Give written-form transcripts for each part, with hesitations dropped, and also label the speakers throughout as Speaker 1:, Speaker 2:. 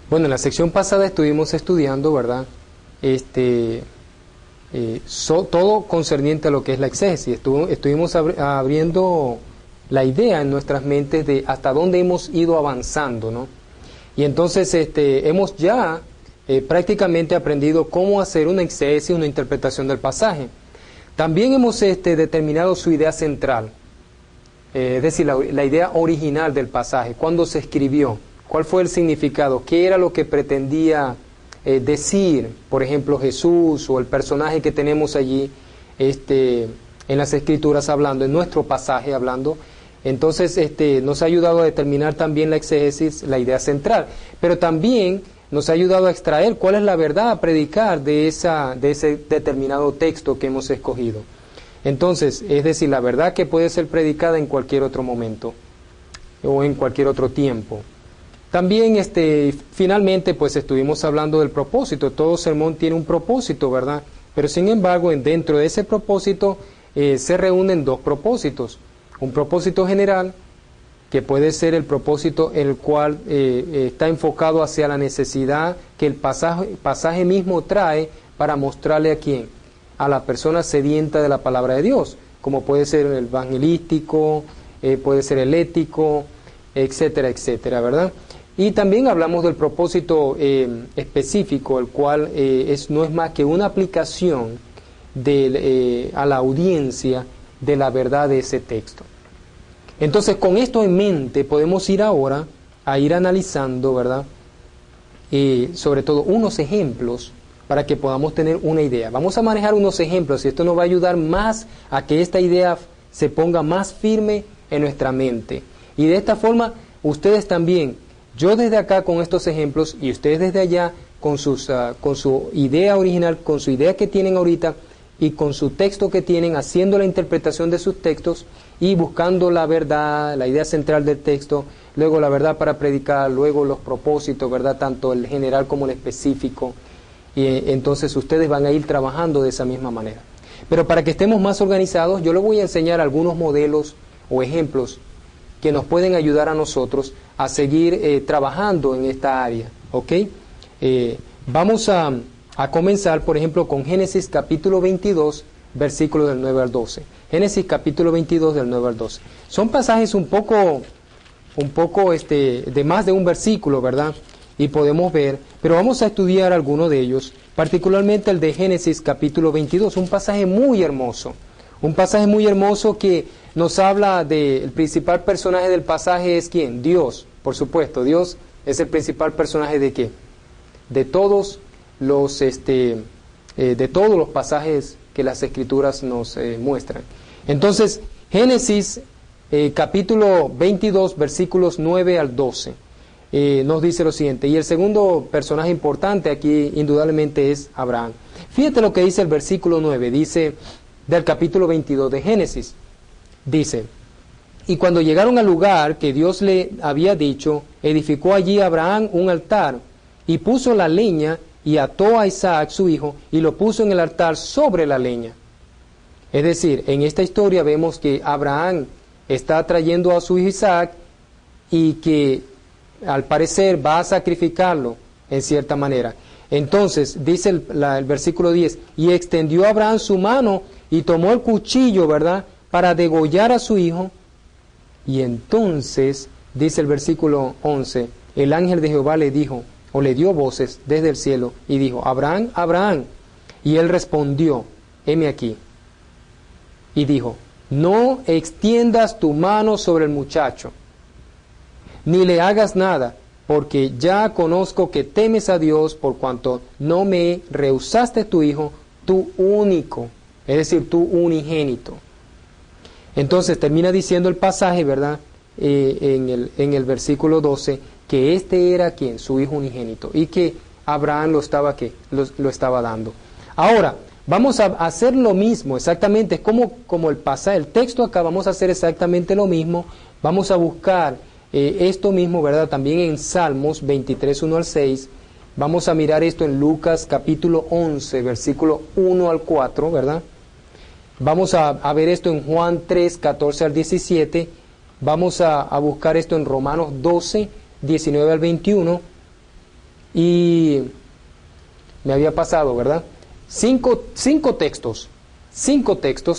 Speaker 1: Bueno, en la sección pasada estuvimos estudiando, ¿verdad? Todo concerniente a lo que es la exégesis. Estuvimos abriendo la idea en nuestras mentes de hasta dónde hemos ido avanzando, ¿no? Y entonces hemos ya prácticamente aprendido cómo hacer una exégesis, una interpretación del pasaje. También hemos determinado su idea central, es decir, la idea original del pasaje, cuándo se escribió, cuál fue el significado, qué era lo que pretendía decir, por ejemplo, Jesús o el personaje que tenemos allí en las Escrituras hablando, en nuestro pasaje hablando. Entonces nos ha ayudado a determinar también la exégesis, la idea central, pero también nos ha ayudado a extraer cuál es la verdad a predicar de ese determinado texto que hemos escogido. Entonces, es decir, la verdad que puede ser predicada en cualquier otro momento o en cualquier otro tiempo. También, finalmente, pues estuvimos hablando del propósito. Todo sermón tiene un propósito, ¿verdad? Pero sin embargo, dentro de ese propósito se reúnen dos propósitos. Un propósito general, que puede ser el propósito el cual está enfocado hacia la necesidad que el pasaje mismo trae para mostrarle a quién, a la persona sedienta de la palabra de Dios, como puede ser el evangelístico, puede ser el ético, etcétera, etcétera, ¿verdad? Y también hablamos del propósito específico, el cual no es más que una aplicación a la audiencia de la verdad de ese texto. Entonces, con esto en mente, podemos ir ahora a ir analizando, ¿verdad? Sobre todo unos ejemplos para que podamos tener una idea. Vamos a manejar unos ejemplos y esto nos va a ayudar más a que esta idea se ponga más firme en nuestra mente. Y de esta forma, ustedes también, yo desde acá con estos ejemplos y ustedes desde allá con su idea original, con su idea que tienen ahorita, y con su texto que tienen, haciendo la interpretación de sus textos y buscando la verdad, la idea central del texto, luego la verdad para predicar, luego los propósitos, ¿verdad? Tanto el general como el específico. Y entonces ustedes van a ir trabajando de esa misma manera. Pero para que estemos más organizados, yo les voy a enseñar algunos modelos o ejemplos que nos pueden ayudar a nosotros a seguir trabajando en esta área, ¿ok? Vamos a comenzar, por ejemplo, con Génesis capítulo 22, versículos del 9 al 12. Génesis capítulo 22, del 9 al 12. Son pasajes un poco de más de un versículo, ¿verdad? Y podemos ver, pero vamos a estudiar alguno de ellos, particularmente el de Génesis capítulo 22, un pasaje muy hermoso. Un pasaje muy hermoso que nos habla del principal personaje del pasaje. ¿Es quién? Dios, por supuesto. Dios es el principal personaje ¿de qué? De todos los pasajes que las Escrituras nos muestran. Entonces, Génesis capítulo 22, versículos 9 al 12, nos dice lo siguiente, y el segundo personaje importante aquí indudablemente es Abraham. Fíjate lo que dice el versículo 9, dice del capítulo 22 de Génesis, dice: y cuando llegaron al lugar que Dios le había dicho, edificó allí Abraham un altar, y puso la leña, y ató a Isaac su hijo, y lo puso en el altar sobre la leña. Es decir, en esta historia vemos que Abraham está trayendo a su hijo Isaac, y que al parecer va a sacrificarlo en cierta manera. Entonces, dice el versículo 10, y extendió Abraham su mano, y tomó el cuchillo, ¿verdad?, para degollar a su hijo. Y entonces, dice el versículo 11, el ángel de Jehová le dijo, o le dio voces desde el cielo, y dijo: Abraham, Abraham. Y él respondió: heme aquí. Y dijo: no extiendas tu mano sobre el muchacho, ni le hagas nada, porque ya conozco que temes a Dios, por cuanto no me rehusaste tu hijo, tu único, es decir, tu unigénito. Entonces termina diciendo el pasaje, ¿verdad?, en el versículo 12, que este era ¿quién? Su hijo unigénito, y que Abraham lo estaba dando. Ahora, vamos a hacer lo mismo, exactamente, es como el texto acá, vamos a hacer exactamente lo mismo, vamos a buscar esto mismo, ¿verdad?, también en Salmos 23, 1 al 6, vamos a mirar esto en Lucas capítulo 11, versículo 1 al 4, ¿verdad? Vamos a ver esto en Juan 3, 14 al 17, vamos a buscar esto en Romanos 12, 19 al 21, Y me había pasado, ¿verdad? Cinco textos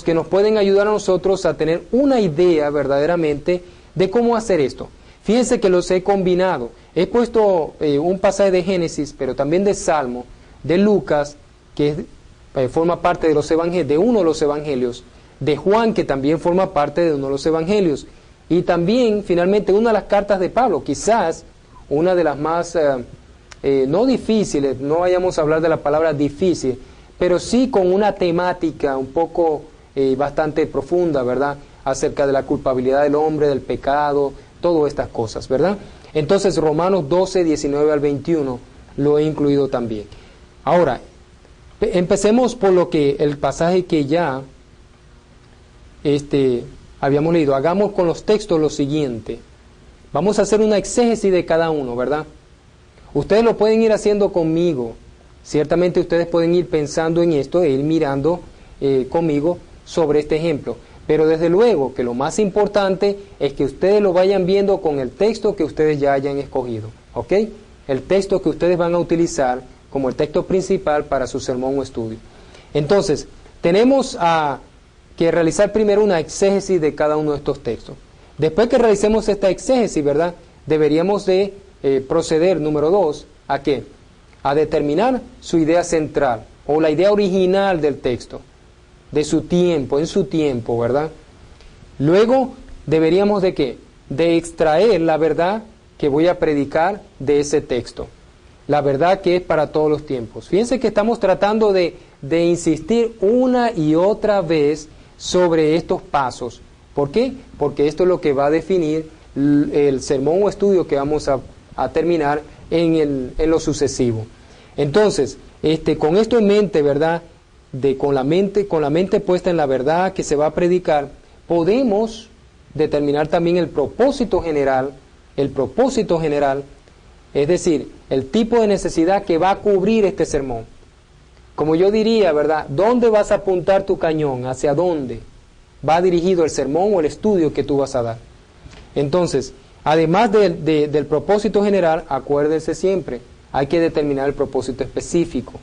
Speaker 1: que nos pueden ayudar a nosotros a tener una idea verdaderamente de cómo hacer esto. Fíjense que los he combinado. He puesto un pasaje de Génesis, pero también de Salmo, de Lucas, que forma parte de los evangelios, de uno de los evangelios, de Juan, que también forma parte de uno de los evangelios, y también, finalmente, una de las cartas de Pablo, quizás una de las más, no difíciles, no vayamos a hablar de la palabra difícil, pero sí con una temática un poco bastante profunda, ¿verdad?, acerca de la culpabilidad del hombre, del pecado, todas estas cosas, ¿verdad? Entonces, Romanos 12, 19 al 21, lo he incluido también. Ahora, empecemos por el pasaje que ya habíamos leído. Hagamos con los textos lo siguiente. Vamos a hacer una exégesis de cada uno, ¿verdad? Ustedes lo pueden ir haciendo conmigo. Ciertamente ustedes pueden ir pensando en esto e ir mirando conmigo sobre este ejemplo. Pero desde luego que lo más importante es que ustedes lo vayan viendo con el texto que ustedes ya hayan escogido, ¿ok? El texto que ustedes van a utilizar como el texto principal para su sermón o estudio. Entonces, tenemos que realizar primero una exégesis de cada uno de estos textos. Después que realicemos esta exégesis, ¿verdad?, deberíamos de proceder, número 2, ¿a qué? A determinar su idea central o la idea original del texto, de su tiempo, en su tiempo, ¿verdad? Luego deberíamos de ¿qué? De extraer la verdad que voy a predicar de ese texto, la verdad que es para todos los tiempos. Fíjense que estamos tratando de insistir una y otra vez sobre estos pasos. ¿Por qué? Porque esto es lo que va a definir el sermón o estudio que vamos a terminar en lo sucesivo. Entonces, con esto en mente, ¿verdad?, con la mente puesta en la verdad que se va a predicar, podemos determinar también el propósito general, es decir, el tipo de necesidad que va a cubrir este sermón. Como yo diría, ¿verdad?, ¿dónde vas a apuntar tu cañón? ¿Hacia dónde va dirigido el sermón o el estudio que tú vas a dar? Entonces, además del propósito general, acuérdense siempre, hay que determinar el propósito específico.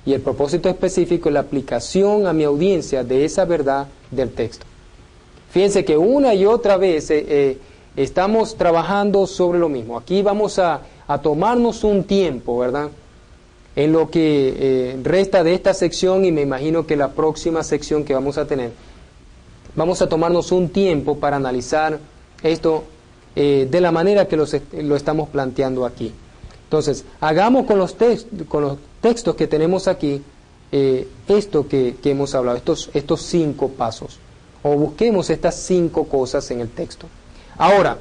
Speaker 1: Y el propósito específico es la aplicación a mi audiencia de esa verdad del texto. Fíjense que una y otra vez estamos trabajando sobre lo mismo. Aquí vamos a tomarnos un tiempo, ¿verdad?, en lo que resta de esta sección, y me imagino que la próxima sección que vamos a tener, vamos a tomarnos un tiempo para analizar esto de la manera que lo estamos planteando aquí. Entonces, hagamos con los textos que tenemos aquí esto que hemos hablado, estos 5 pasos, o busquemos estas 5 cosas en el texto. Ahora,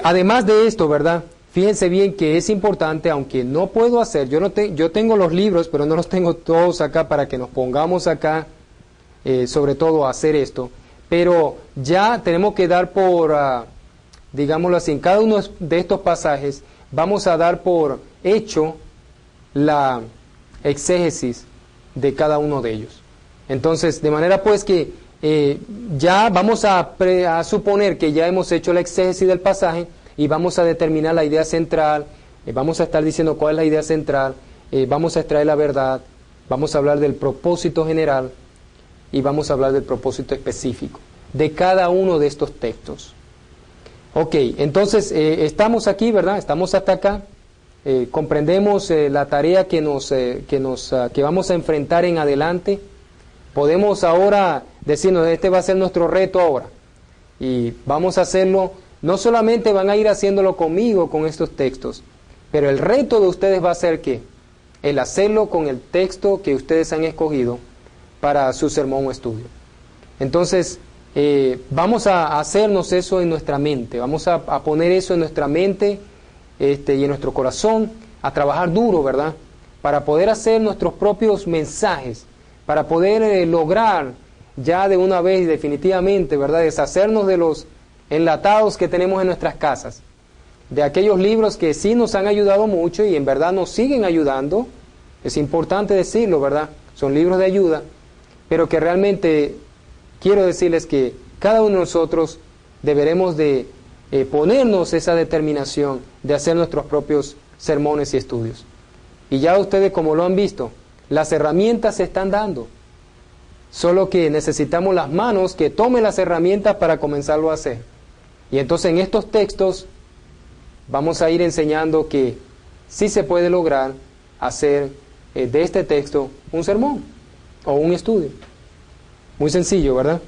Speaker 1: además de esto, ¿verdad?, fíjense bien que es importante, aunque no puedo hacer, yo tengo los libros, pero no los tengo todos acá para que nos pongamos acá, sobre todo a hacer esto, pero ya tenemos que dar por, digámoslo así, en cada uno de estos pasajes vamos a dar por hecho la exégesis de cada uno de ellos. Entonces, de manera pues que ya vamos a suponer que ya hemos hecho la exégesis del pasaje y vamos a determinar la idea central, vamos a estar diciendo cuál es la idea central, vamos a extraer la verdad, vamos a hablar del propósito general y vamos a hablar del propósito específico de cada uno de estos textos. Ok, entonces estamos aquí, ¿verdad? Estamos hasta acá. Comprendemos la tarea que vamos a enfrentar en adelante. Podemos ahora decirnos, este va a ser nuestro reto ahora. Y vamos a hacerlo, no solamente van a ir haciéndolo conmigo con estos textos, pero el reto de ustedes va a ser ¿qué? El hacerlo con el texto que ustedes han escogido para su sermón o estudio. Entonces, vamos a hacernos eso en nuestra mente, vamos a poner eso en nuestra mente y en nuestro corazón, a trabajar duro, ¿verdad?, para poder hacer nuestros propios mensajes, para poder lograr ya de una vez y definitivamente, ¿verdad?, deshacernos de los enlatados que tenemos en nuestras casas, de aquellos libros que sí nos han ayudado mucho y en verdad nos siguen ayudando, es importante decirlo, ¿verdad?, son libros de ayuda, pero que realmente quiero decirles que cada uno de nosotros deberemos de ponernos esa determinación de hacer nuestros propios sermones y estudios. Y ya ustedes, como lo han visto, las herramientas se están dando. Solo que necesitamos las manos que tomen las herramientas para comenzarlo a hacer. Y entonces en estos textos vamos a ir enseñando que sí se puede lograr hacer de este texto un sermón o un estudio. Muy sencillo, ¿verdad?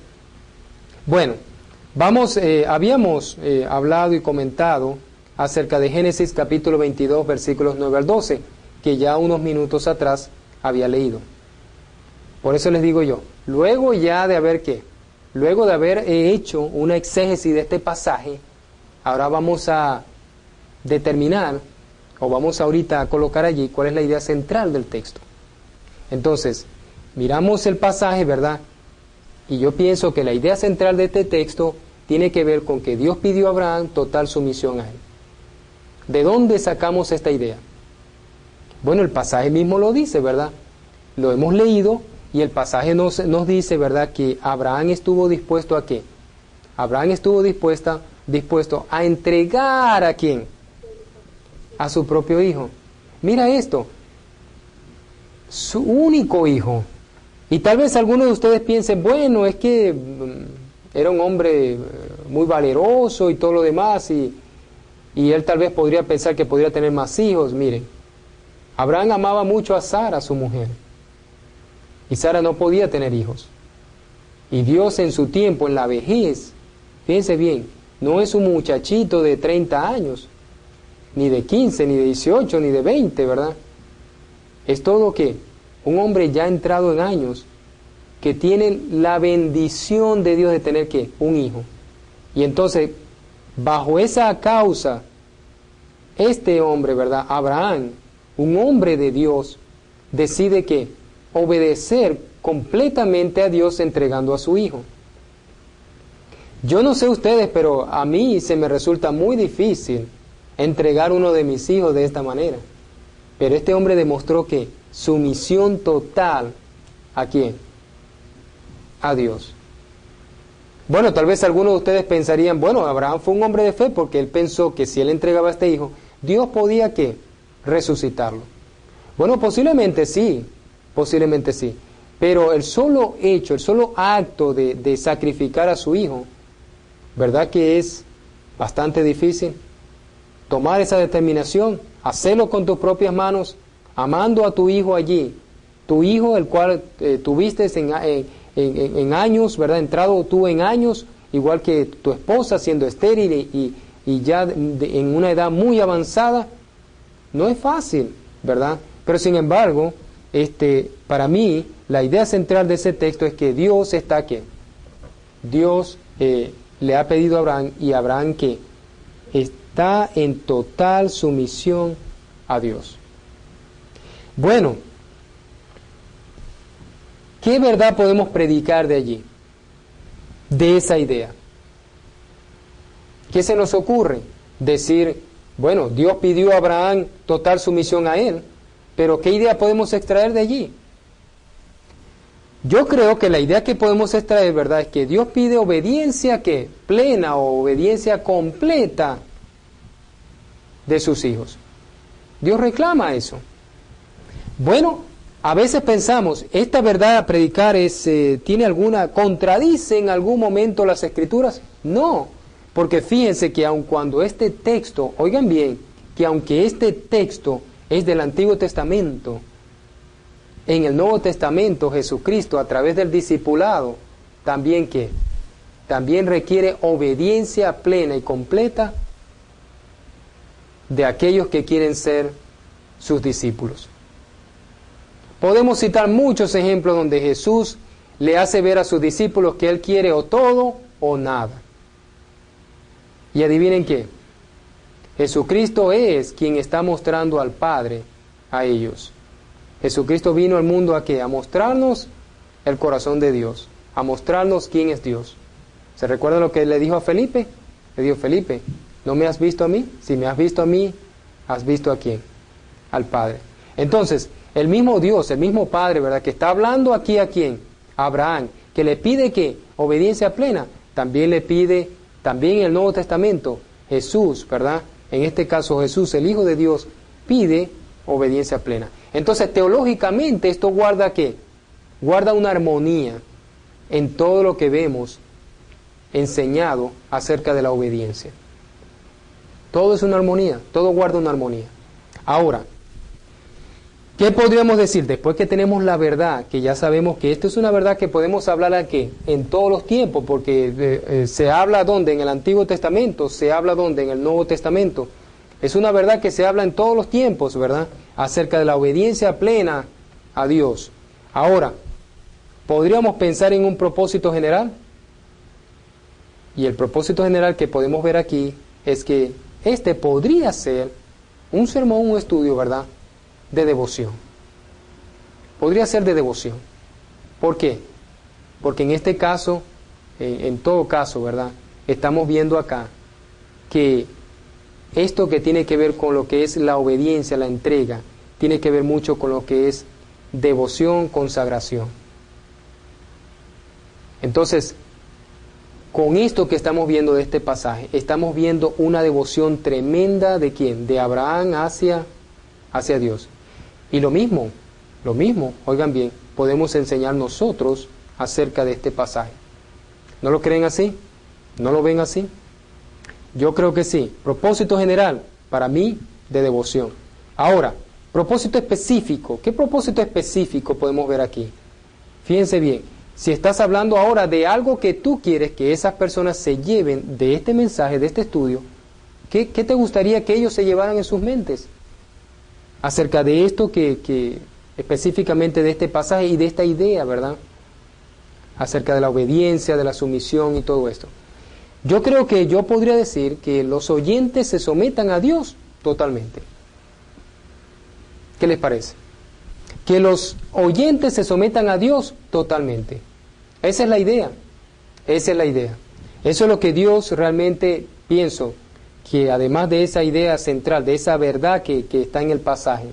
Speaker 1: Bueno, habíamos hablado y comentado acerca de Génesis capítulo 22, versículos 9 al 12, que ya unos minutos atrás había leído. Por eso les digo yo, luego de haber hecho una exégesis de este pasaje, ahora vamos a determinar, o vamos ahorita a colocar allí cuál es la idea central del texto. Entonces, miramos el pasaje, ¿verdad? Y yo pienso que la idea central de este texto tiene que ver con que Dios pidió a Abraham total sumisión a él. ¿De dónde sacamos esta idea? Bueno, el pasaje mismo lo dice, ¿verdad? Lo hemos leído y el pasaje nos dice, ¿verdad?, que Abraham estuvo dispuesto a ¿qué? Abraham estuvo dispuesto a entregar ¿a quién? A su propio hijo. Mira esto, su único hijo. Y tal vez algunos de ustedes piensen, bueno, es que era un hombre muy valeroso y todo lo demás, y él tal vez podría pensar que podría tener más hijos. Miren, Abraham amaba mucho a Sara, su mujer, y Sara no podía tener hijos. Y Dios en su tiempo, en la vejez, fíjense bien, no es un muchachito de 30 años, ni de 15, ni de 18, ni de 20, ¿verdad? Es todo que un hombre ya entrado en años, que tiene la bendición de Dios de tener ¿qué? Un hijo. Y entonces, bajo esa causa, este hombre, ¿verdad? Abraham, un hombre de Dios, decide que obedecer completamente a Dios entregando a su hijo. Yo no sé ustedes, pero a mí se me resulta muy difícil entregar uno de mis hijos de esta manera. Pero este hombre demostró que sumisión total, ¿a quién? A Dios. Bueno, tal vez algunos de ustedes pensarían, bueno, Abraham fue un hombre de fe porque él pensó que si él entregaba a este hijo, Dios podía ¿qué? Resucitarlo. Bueno, posiblemente sí, pero el solo hecho, el solo acto de sacrificar a su hijo, ¿verdad que es bastante difícil? Tomar esa determinación, hacerlo con tus propias manos, amando a tu hijo allí, tu hijo el cual tuviste en años, ¿verdad? Entrado tú en años, igual que tu esposa siendo estéril y ya en una edad muy avanzada. No es fácil, ¿verdad? Pero sin embargo, para mí, la idea central de ese texto es que Dios está aquí. Dios le ha pedido a Abraham, y Abraham que está en total sumisión a Dios. Bueno, ¿qué verdad podemos predicar de allí? De esa idea. ¿Qué se nos ocurre? Decir, bueno, Dios pidió a Abraham total sumisión a él, pero ¿qué idea podemos extraer de allí? Yo creo que la idea que podemos extraer, ¿verdad?, es que Dios pide obediencia ¿qué? Plena o obediencia completa de sus hijos. Dios reclama eso. Bueno, a veces pensamos, ¿esta verdad a predicar contradice en algún momento las Escrituras? No, porque fíjense que aun cuando este texto, oigan bien, que aunque este texto es del Antiguo Testamento, en el Nuevo Testamento Jesucristo a través del discipulado, también requiere obediencia plena y completa de aquellos que quieren ser sus discípulos. Podemos citar muchos ejemplos donde Jesús le hace ver a sus discípulos que Él quiere o todo o nada. Y adivinen qué, Jesucristo es quien está mostrando al Padre a ellos. Jesucristo vino al mundo ¿a qué? A mostrarnos el corazón de Dios, a mostrarnos quién es Dios. ¿Se recuerdan lo que le dijo a Felipe? Le dijo, Felipe, ¿no me has visto a mí? Si me has visto a mí, ¿has visto a quién? Al Padre. Entonces, el mismo Dios, el mismo Padre, ¿verdad?, que está hablando aquí a quién, a Abraham, que le pide ¿qué? Obediencia plena, también le pide, también en el Nuevo Testamento, Jesús, ¿verdad? En este caso Jesús, el Hijo de Dios, pide obediencia plena. Entonces, teológicamente, esto guarda ¿qué? Guarda una armonía en todo lo que vemos enseñado acerca de la obediencia. Todo es una armonía, todo guarda una armonía. Ahora, ¿qué podríamos decir? Después que tenemos la verdad, que ya sabemos que esto es una verdad que podemos hablar aquí en todos los tiempos, porque se habla ¿dónde? En el Antiguo Testamento, se habla ¿dónde? En el Nuevo Testamento. Es una verdad que se habla en todos los tiempos, ¿verdad? Acerca de la obediencia plena a Dios. Ahora, ¿podríamos pensar en un propósito general? Y el propósito general que podemos ver aquí es que este podría ser un sermón, un estudio, ¿verdad?, de devoción. Podría ser de devoción. ¿Por qué? Porque en este caso, en todo caso, ¿verdad?, estamos viendo acá que esto que tiene que ver con lo que es la obediencia, la entrega, tiene que ver mucho con lo que es devoción, consagración. Entonces, con esto que estamos viendo de este pasaje, estamos viendo una devoción tremenda ¿de quién? De Abraham hacia Dios. Y lo mismo, oigan bien, podemos enseñar nosotros acerca de este pasaje. ¿No lo creen así? ¿No lo ven así? Yo creo que sí. Propósito general, para mí, de devoción. Ahora, propósito específico. ¿Qué propósito específico podemos ver aquí? Fíjense bien. Si estás hablando ahora de algo que tú quieres que esas personas se lleven de este mensaje, de este estudio, ¿qué te gustaría que ellos se llevaran en sus mentes? Acerca de esto que específicamente de este pasaje y de esta idea, ¿verdad? Acerca de la obediencia, de la sumisión y todo esto. Yo creo que yo podría decir que los oyentes se sometan a Dios totalmente. ¿Qué les parece? Que los oyentes se sometan a Dios totalmente. Esa es la idea. Esa es la idea. Eso es lo que Dios realmente, pienso, que además de esa idea central, de esa verdad que está en el pasaje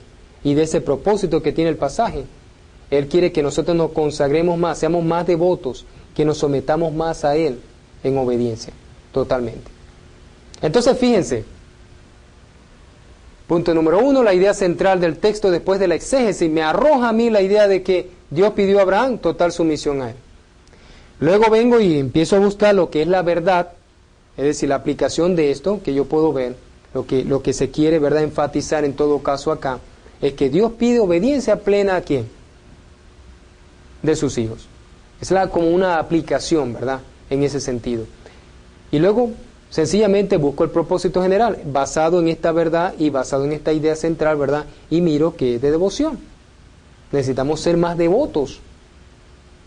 Speaker 1: y de ese propósito que tiene el pasaje, Él quiere que nosotros nos consagremos más, seamos más devotos, que nos sometamos más a Él en obediencia, totalmente. Entonces, fíjense, punto número 1, la idea central del texto después de la exégesis me arroja a mí la idea de que Dios pidió a Abraham total sumisión a Él. Luego vengo y empiezo a buscar lo que es la verdad, es decir, la aplicación de esto que yo puedo ver, lo que se quiere, ¿verdad?, enfatizar en todo caso acá, es que Dios pide obediencia plena ¿a quién? De sus hijos. Es como una aplicación, ¿verdad?, en ese sentido. Y luego sencillamente busco el propósito general, basado en esta verdad y basado en esta idea central, ¿verdad? Y miro que es de devoción. Necesitamos ser más devotos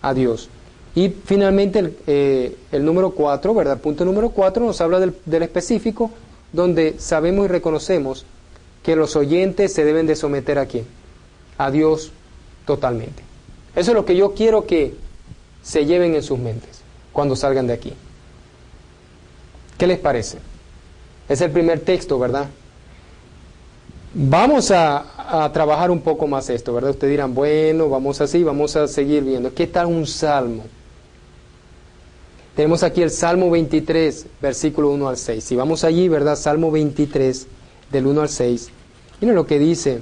Speaker 1: a Dios. Y finalmente el número 4, ¿verdad? Punto número 4 nos habla del específico, donde sabemos y reconocemos que los oyentes se deben de someter ¿a quién? A Dios totalmente. Eso es lo que yo quiero que se lleven en sus mentes cuando salgan de aquí. ¿Qué les parece? Es el primer texto, ¿verdad? Vamos a trabajar un poco más esto, ¿verdad? Ustedes dirán, bueno, vamos a seguir viendo. ¿Qué tal un salmo? Tenemos aquí el Salmo 23, versículo 1 al 6. Si vamos allí, ¿verdad? Salmo 23, del 1 al 6. Miren lo que dice.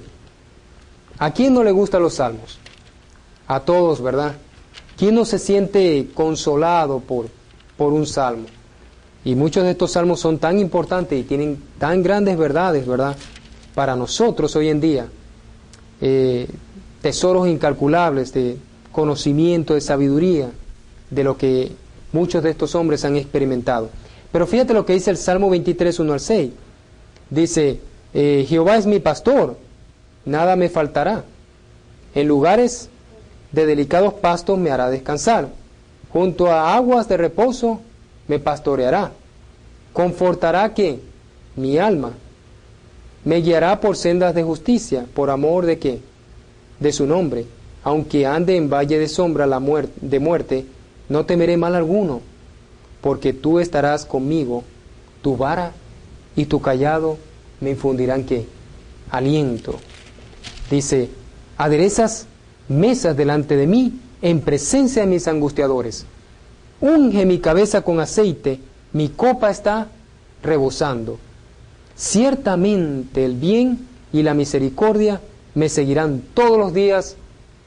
Speaker 1: ¿A quién no le gustan los salmos? A todos, ¿verdad? ¿Quién no se siente consolado por un salmo? Y muchos de estos salmos son tan importantes y tienen tan grandes verdades, ¿verdad?, para nosotros hoy en día. Tesoros incalculables de conocimiento, de sabiduría, de lo que muchos de estos hombres han experimentado. Pero fíjate lo que dice el Salmo 23, 1 al 6. Dice, Jehová es mi pastor, nada me faltará. En lugares de delicados pastos me hará descansar. Junto a aguas de reposo me pastoreará. Confortará ¿qué? Mi alma. Me guiará por sendas de justicia, por amor de ¿qué? De su nombre. Aunque ande en valle de sombra de muerte, no temeré mal alguno, porque tú estarás conmigo, tu vara y tu cayado me infundirán ¿qué? Aliento. Dice, aderezas mesas delante de mí, en presencia de mis angustiadores. Unge mi cabeza con aceite, mi copa está rebosando. Ciertamente el bien y la misericordia me seguirán todos los días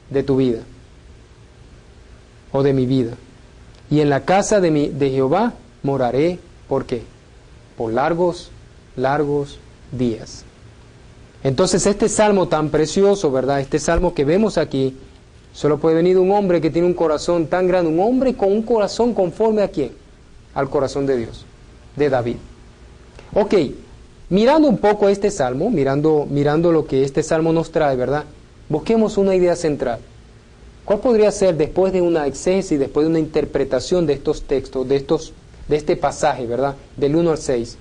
Speaker 1: de tu vida, o de mi vida. Y en la casa de Jehová moraré, ¿por qué? Por largos días. Entonces este salmo tan precioso, ¿verdad? Este salmo que vemos aquí, solo puede venir un hombre que tiene un corazón tan grande, un hombre con un corazón conforme ¿a quién? Al corazón de Dios, de David. Ok, mirando un poco este salmo, mirando lo que este salmo nos trae, ¿verdad? Busquemos una idea central. ¿Cuál podría ser, después de una exégesis, después de una interpretación de estos textos, de este pasaje, ¿verdad? Del 1 al 6,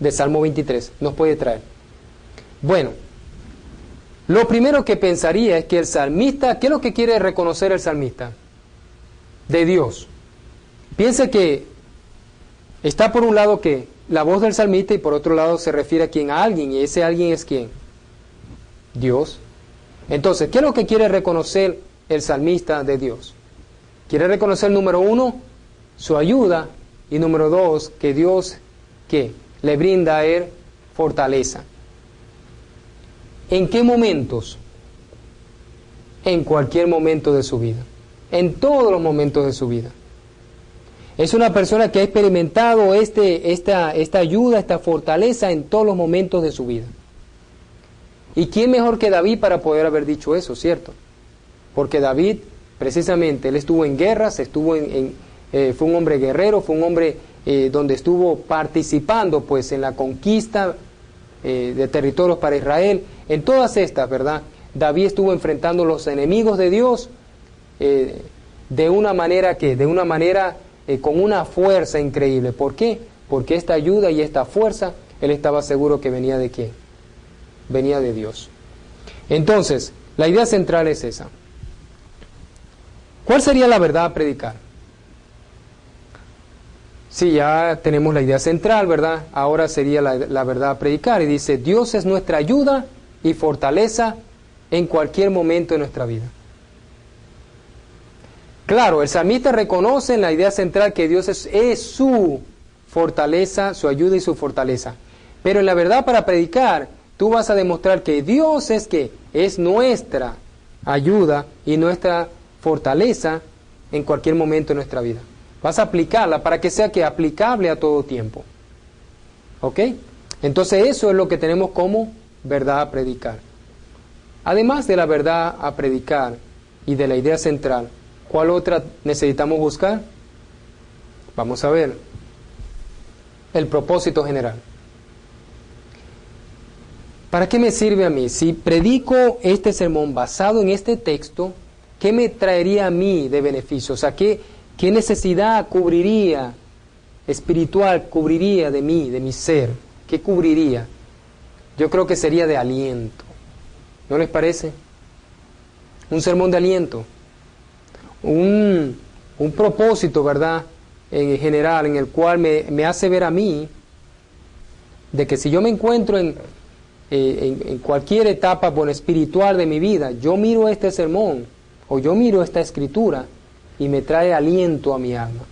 Speaker 1: de Salmo 23, nos puede traer? Bueno, lo primero que pensaría es que el salmista, ¿qué es lo que quiere reconocer el salmista? De Dios. Piense que está por un lado que la voz del salmista y por otro lado se refiere a quién, a alguien, y ese alguien es quién, Dios. Entonces, ¿qué es lo que quiere reconocer el salmista de Dios? Quiere reconocer, número uno, su ayuda, y número dos, que Dios, ¿qué? Le brinda a él fortaleza. ¿En qué momentos? En cualquier momento de su vida. En todos los momentos de su vida. Es una persona que ha experimentado esta ayuda, esta fortaleza en todos los momentos de su vida. ¿Y quién mejor que David para poder haber dicho eso, cierto? Porque David, precisamente, él estuvo en guerras, fue un hombre guerrero, fue un hombre donde estuvo participando pues en la conquista de territorios para Israel. En todas estas, ¿verdad? David estuvo enfrentando los enemigos de Dios de una manera con una fuerza increíble. ¿Por qué? Porque esta ayuda y esta fuerza, él estaba seguro que venía de ¿quién? Venía de Dios. Entonces, la idea central es esa. ¿Cuál sería la verdad a predicar? Sí, ya tenemos la idea central, ¿verdad? Ahora sería la verdad a predicar. Y dice, Dios es nuestra ayuda y fortaleza en cualquier momento de nuestra vida. Claro, el salmista reconoce en la idea central que Dios es su fortaleza, su ayuda y su fortaleza. Pero en la verdad para predicar, tú vas a demostrar que Dios es nuestra ayuda y nuestra fortaleza en cualquier momento de nuestra vida. Vas a aplicarla para que sea aplicable a todo tiempo. ¿Ok? Entonces eso es lo que tenemos como verdad a predicar. Además de la verdad a predicar y de la idea central, ¿cuál otra necesitamos buscar? Vamos a ver. El propósito general. ¿Para qué me sirve a mí? Si predico este sermón basado en este texto, ¿qué me traería a mí de beneficio? O sea, ¿qué necesidad cubriría, espiritual, cubriría de mí, de mi ser? ¿Qué cubriría? Yo creo que sería de aliento. ¿No les parece? Un sermón de aliento. Un propósito, ¿verdad? En general, en el cual me hace ver a mí de que si yo me encuentro en cualquier etapa espiritual de mi vida, yo miro este sermón o yo miro esta escritura y me trae aliento a mi alma.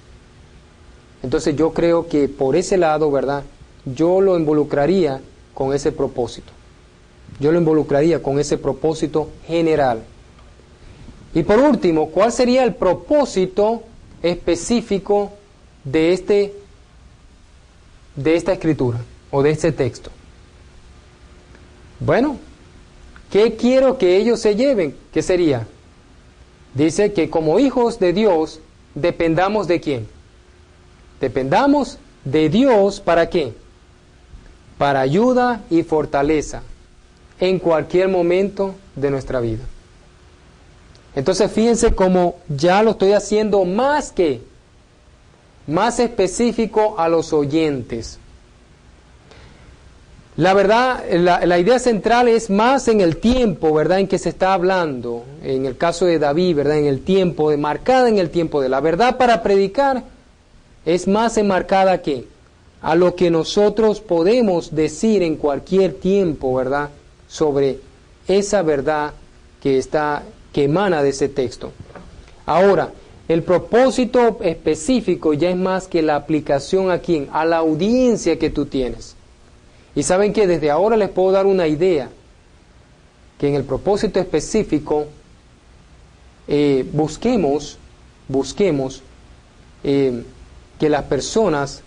Speaker 1: Entonces yo creo que por ese lado, ¿verdad? Yo lo involucraría con ese propósito. Yo lo involucraría con ese propósito general. Y por último, ¿cuál sería el propósito específico de esta escritura o de este texto? Bueno, ¿qué quiero que ellos se lleven? ¿Qué sería? Dice que como hijos de Dios dependamos de ¿quién? Dependamos de Dios, ¿para qué? Para ayuda y fortaleza en cualquier momento de nuestra vida. Entonces fíjense cómo ya lo estoy haciendo más específico a los oyentes. La verdad, la idea central es más en el tiempo, ¿verdad?, en que se está hablando. En el caso de David, ¿verdad?, en el tiempo, marcada en el tiempo de la verdad para predicar, es más enmarcada que a lo que nosotros podemos decir en cualquier tiempo, ¿verdad?, sobre esa verdad que emana de ese texto. Ahora, el propósito específico ya es más que la aplicación a quién, a la audiencia que tú tienes. Y saben que desde ahora les puedo dar una idea, que en el propósito específico busquemos que las personas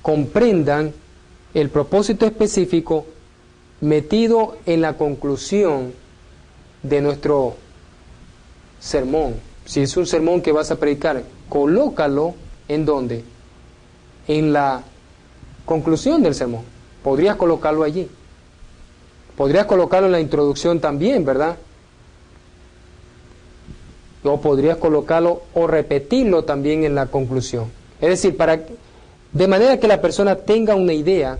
Speaker 1: comprendan el propósito específico metido en la conclusión de nuestro sermón. Si es un sermón que vas a predicar, colócalo ¿en dónde? En la conclusión del sermón. Podrías colocarlo allí. Podrías colocarlo en la introducción también, ¿verdad? O podrías colocarlo o repetirlo también en la conclusión. Es decir, de manera que la persona tenga una idea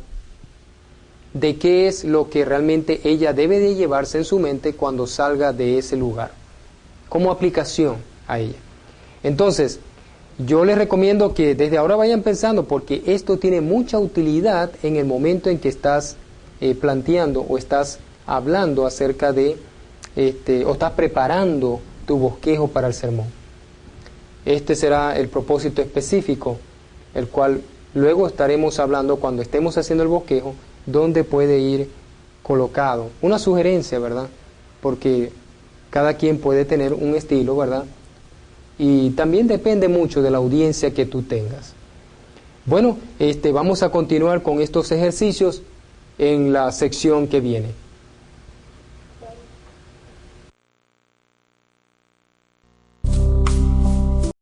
Speaker 1: de qué es lo que realmente ella debe de llevarse en su mente cuando salga de ese lugar, como aplicación a ella. Entonces, yo les recomiendo que desde ahora vayan pensando, porque esto tiene mucha utilidad en el momento en que estás planteando o estás hablando acerca de, o estás preparando tu bosquejo para el sermón. Este será el propósito específico, el cual luego estaremos hablando cuando estemos haciendo el bosquejo, dónde puede ir colocado. Una sugerencia, ¿verdad? Porque cada quien puede tener un estilo, ¿verdad? Y también depende mucho de la audiencia que tú tengas. Bueno, vamos a continuar con estos ejercicios en la sección que viene.